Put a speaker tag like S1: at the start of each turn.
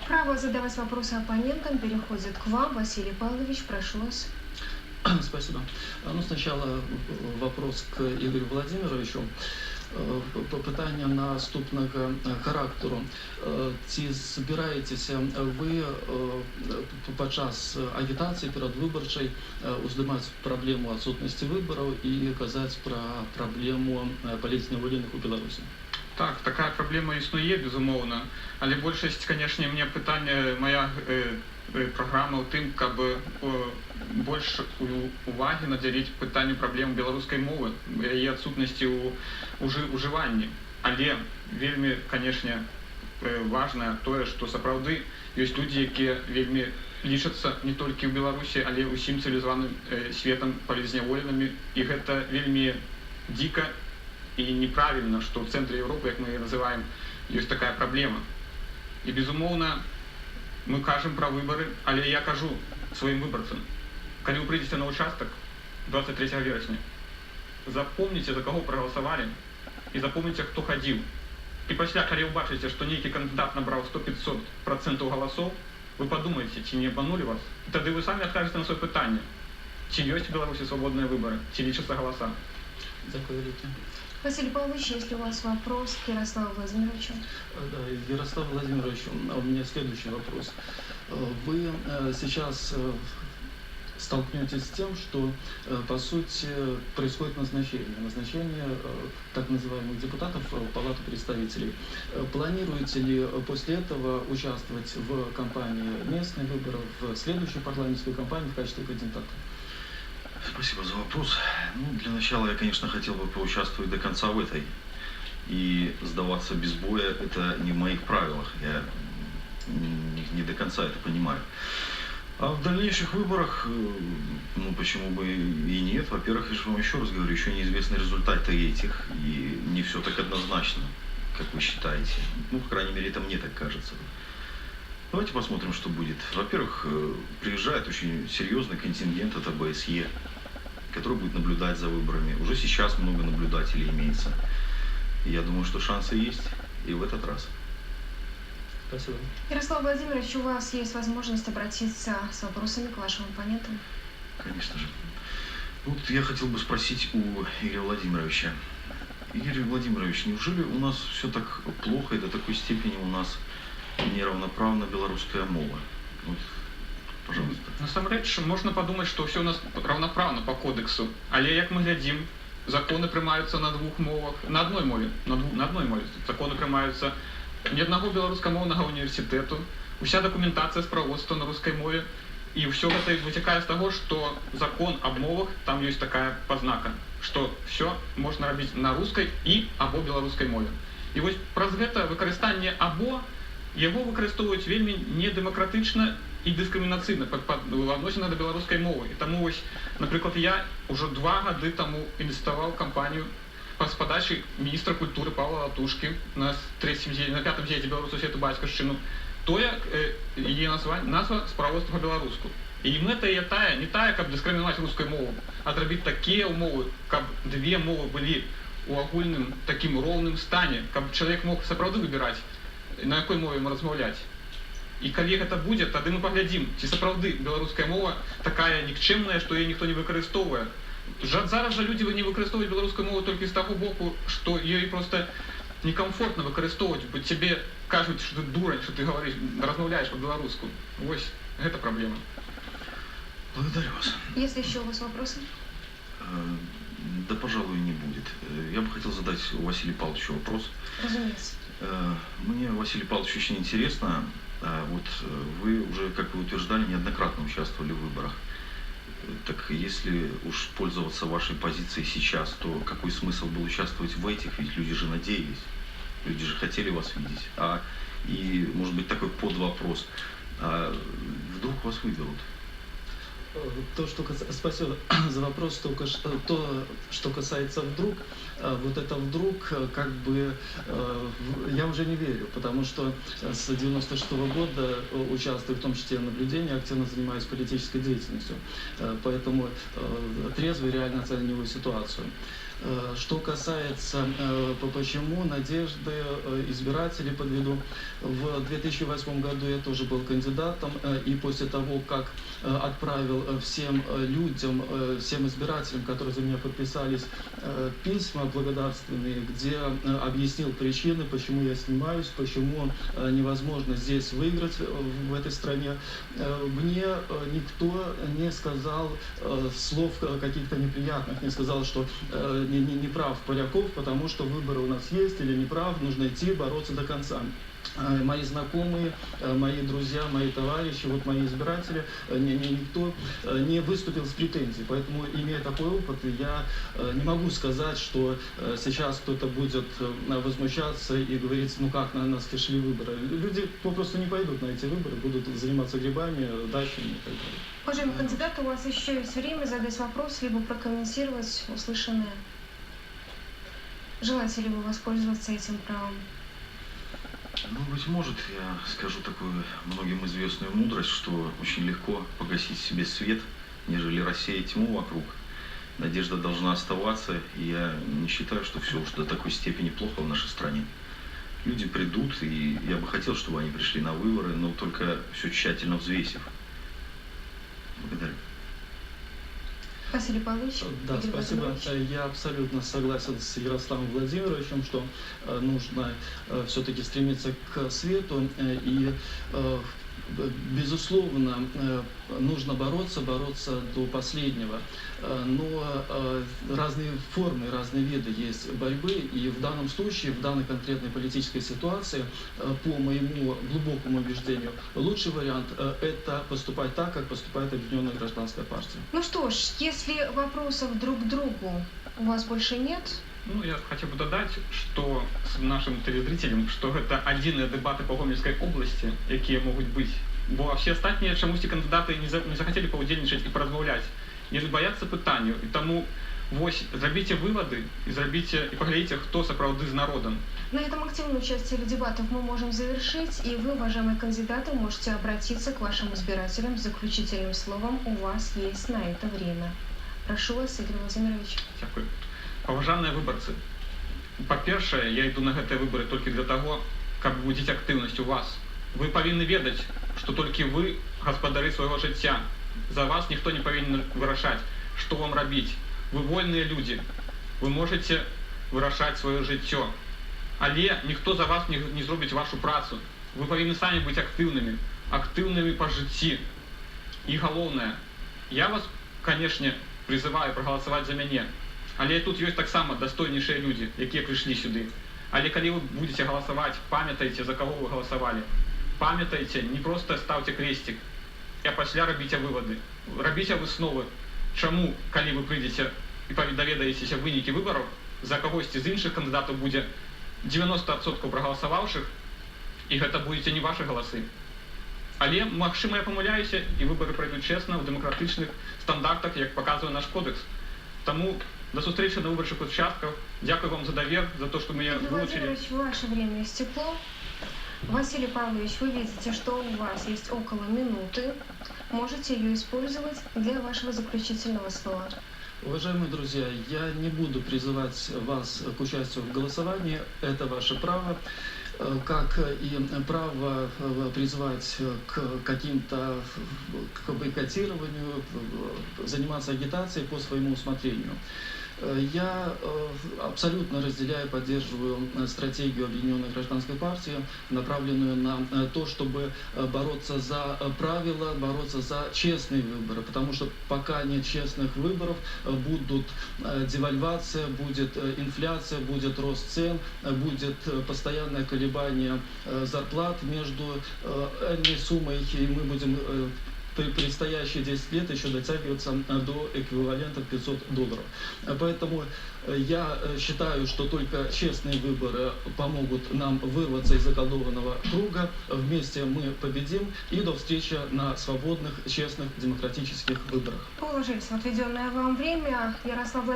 S1: Право задавать вопросы оппонентам переходит к вам. Василий Павлович, прошу вас.
S2: Спасибо. Сначала вопрос к Игорю Владимировичу. Питання наступного характеру. Ці збираєтеся ви під час агітації передвиборчої уздимати проблему відсутності виборів і казати про проблему політичних вольних у Білорусі?
S3: Так, така проблема існує, безумовно. Але більшість, звісно, мені питання, моя програма у тим, каб більше уваги наділити питанню проблем білоруської мови, її відсутності у уживанні. Але вельми, звісно, важливо те, що сапраўды ёсць людзі, які вельми лічацца не толькі ў Беларусі, але ўсім цывілізаваным светам палізняволенымі. І гэта вельми дико и неправильно, что в центре Европы, как мы ее называем, есть такая проблема. И, безумовно, мы кажем про выборы, але я кажу своим выборцам, когда вы придете на участок 23 вересня, запомните, за кого проголосовали, и запомните, кто ходил. И после, когда вы бачите, что некий кандидат набрал 100-500% голосов, вы подумаете, чи не обманули вас, и тогда вы сами откажете на свое питание, чи есть в Беларуси свободные выборы, чи личатся голоса.
S2: Дякую, Витя.
S1: Василий Павлович, есть ли у вас вопрос к Ярославу Владимировичу?
S2: Да, Ярослав Владимирович, у меня следующий вопрос. Вы сейчас столкнетесь с тем, что, по сути, происходит назначение так называемых депутатов в Палату представителей. Планируете ли после этого участвовать в кампании местных выборов, в следующей парламентской кампании в качестве кандидата?
S4: Спасибо за вопрос. Для начала я, конечно, хотел бы поучаствовать до конца в этой. И сдаваться без боя – это не в моих правилах. Я не до конца это понимаю. А в дальнейших выборах, почему бы и нет. Во-первых, я же вам еще раз говорю, еще неизвестны результаты этих. И не все так однозначно, как вы считаете. По крайней мере, это мне так кажется. Давайте посмотрим, что будет. Во-первых, приезжает очень серьезный контингент от ОБСЕ, который будет наблюдать за выборами. Уже сейчас много наблюдателей имеется. И я думаю, что шансы есть и в этот раз.
S2: Спасибо.
S1: Ярослав Владимирович, у вас есть возможность обратиться с вопросами к вашим оппонентам?
S4: Конечно же. Я хотел бы спросить у Игоря Владимировича. Игорь Владимирович, неужели у нас все так плохо и до такой степени у нас неравноправна белорусская мова? Пожалуйста.
S3: Насамрэч, можна подумать, что все у нас равноправно по кодексу. Але як мы глядим, законы прымаюцца на двух мовах, на одной мове. Законы прымаюцца ни одного беларускамоўнага універсітэту, уся документация справодства на русской мове. И все это вытекает из того, что закон об мовах, там есть такая познака, что все можно робить на русской и або белорусской мове. И вот праз гэта выкарыстанне або его выкарыстоўваюць вельмі недэмакратычна і дыскрымінацыйна в адносінах да беларускай мовы. І таму, напрыклад, я ўжо 2 гады таму ініцыяваў кампанію з падачы міністра культуры Павла Латушкі на 5-м з'ездзе беларускага свету бацькаўшчыну. Яе назва справодства па-беларуску. І мэта яе не тая, каб дыскрымінаваць рускую мову, а зрабіць такія ўмовы, каб две мовы былі у агульным такім роўным стане, каб чалавек мог сапраўды выбіраць, на якой мове ему размаўляць. І калі гэта будзе, тады мы паглядзім, ці сапраўды беларуская мова такая нікчэмная, што яе ніхто не выкарыстоўвае. Зараз жа людзі не выкарыстоўваюць беларускую мову толькі з таго боку, што ёй проста некомфортно выкарыстоўваць, бо тебе кажуць, што ты дурань, што ты размаўляеш по-беларуску. Вось, гэта праблема.
S4: Благодарю вас.
S1: Есть ли еще у вас вопросы?
S4: Да, пожалуй, не будет. Я бы хотел задать Василию Павловичу вопрос.
S1: Разумеется.
S4: Мне, Василий Павлович, очень интересно, вы уже, как вы утверждали, неоднократно участвовали в выборах. Так если уж пользоваться вашей позицией сейчас, то какой смысл был участвовать в этих? Ведь люди же надеялись, люди же хотели вас видеть. И, может быть, такой подвопрос. Вдруг вас выберут?
S2: Спасибо за вопрос. То, что касается вдруг, вот это вдруг, как бы, я уже не верю, потому что с 96-го года участвую в том числе в наблюдении, активно занимаюсь политической деятельностью, поэтому трезво и реально оцениваю ситуацию. Что касается почему надежды избирателей подведу. В 2008 году я тоже был кандидатом, и после того, как отправил всем людям, всем избирателям, которые за меня подписались, письма благодарственные, где объяснил причины, почему я снимаюсь, почему невозможно здесь выиграть в этой стране, мне никто не сказал слов каких-то неприятных, не сказал, что не прав Поляков, потому что выборы у нас есть, или не прав, нужно идти бороться до конца. Мои знакомые, мои друзья, мои товарищи, вот мои избиратели, никто не выступил с претензией. Поэтому, имея такой опыт, я не могу сказать, что сейчас кто-то будет возмущаться и говорить, ну как, на нас пришли выборы. Люди попросту не пойдут на эти выборы, будут заниматься грибами, дачами и так далее.
S1: Уважаемый кандидат, у вас еще есть время задать вопрос, либо прокомментировать услышанное. Желаете ли вы воспользоваться этим правом?
S4: Ну, быть может, я скажу такую многим известную мудрость, что очень легко погасить в себе свет, нежели рассеять тьму вокруг. Надежда должна оставаться, и я не считаю, что все уж до такой степени плохо в нашей стране. Люди придут, и я бы хотел, чтобы они пришли на выборы, но только все тщательно взвесив. Благодарю.
S1: Василий Павлович.
S2: Да,
S1: Игорь
S2: спасибо.
S1: Владимирович.
S2: Я абсолютно согласен с Ярославом Владимировичем, что нужно все-таки стремиться к свету и безусловно, нужно бороться до последнего. Но разные формы, разные виды есть борьбы, и в данном случае, в данной конкретной политической ситуации, по моему глубокому убеждению, лучший вариант – это поступать так, как поступает Объединенная гражданская партия.
S1: Ну что ж, если вопросов друг к другу у вас больше нет,
S3: Ну, я хотел бы додать, что с нашим телезрителям, что это адзіныя дэбаты по Гомельской области, якія могуць быць. Бо все астатнія чамусьці кандыдаты не захотели паўдзельнічаць і паразмаўляць. Яны баяцца пытанню, і таму вось зрабіце вывады і паглядзіце, хто сапраўды з народам.
S1: на этом активную часть теледебатов мы можем завершить, и вы, уважаемые кандидаты, можете обратиться к вашим избирателям с заключительным словом. У вас есть на это время. Прошу вас, Игорь Владимирович.
S3: Дзякуй. Паважаныя выбарцы, па-першае, я іду на гэтыя выбары толькі для таго, каб будзіць актыўнасць у вас. Вы павінны ведаць, што толькі вы гаспадары свайго жыцця. За вас ніхто не павінен вырашаць, што вам рабіць. Вы вольныя людзі. Вы можаце вырашаць сваё жыццё. Але ніхто за вас не зробіць вашу працу. Вы павінны самі быць актыўнымі па жыцці. І галоўнае, я вас, канешне, призываю прагаласаваць за мяне. Але тут ёсць таксама дастойнейшыя людзі, якія прыйшлі сюды. Але калі вы будзеце галасаваць, памятайце, за каго вы галасавалі. Памятайце, не проста ставце кресцік, а пасля рабіце вывады. Рабіце высновы, чаму, калі вы прыйдзеце і даведаецеся вынікі выбараў, за кагосьці з іншых кандыдатаў будзе 90% прагаласаваўшых, і гэта будуце не вашы галасы. Але, магчыма, я памыляюся, і выбары пройдуць чесна, ў дэмакратычных стандартах, як паказвае наш кодекс. Таму до встречи на выборчих участках. Дякую вам за довер, за то, что меня
S1: Игорь
S3: выучили.
S1: Владимирович, ваше время истекло. Василий Павлович, вы видите, что у вас есть около минуты. Можете ее использовать для вашего заключительного слова.
S2: Уважаемые друзья, я не буду призывать вас к участию в голосовании, это ваше право, как и право призывать к каким-то к бойкотированию, заниматься агитацией по своему усмотрению. Я абсолютно разделяю и поддерживаю стратегию Объединенной гражданской партии, направленную на то, чтобы бороться за правила, бороться за честные выборы, потому что пока нет честных выборов, будут девальвация, будет инфляция, будет рост цен, будет постоянное колебание зарплат между этой суммой, и мы будем предстоящие 10 лет еще дотягиваться до эквивалента $500. Поэтому я считаю, что только честные выборы помогут нам вырваться из заколдованного круга. Вместе мы победим. И до встречи на свободных, честных, демократических выборах.
S1: Положились в отведенное вам время. Ярослав Владимирович.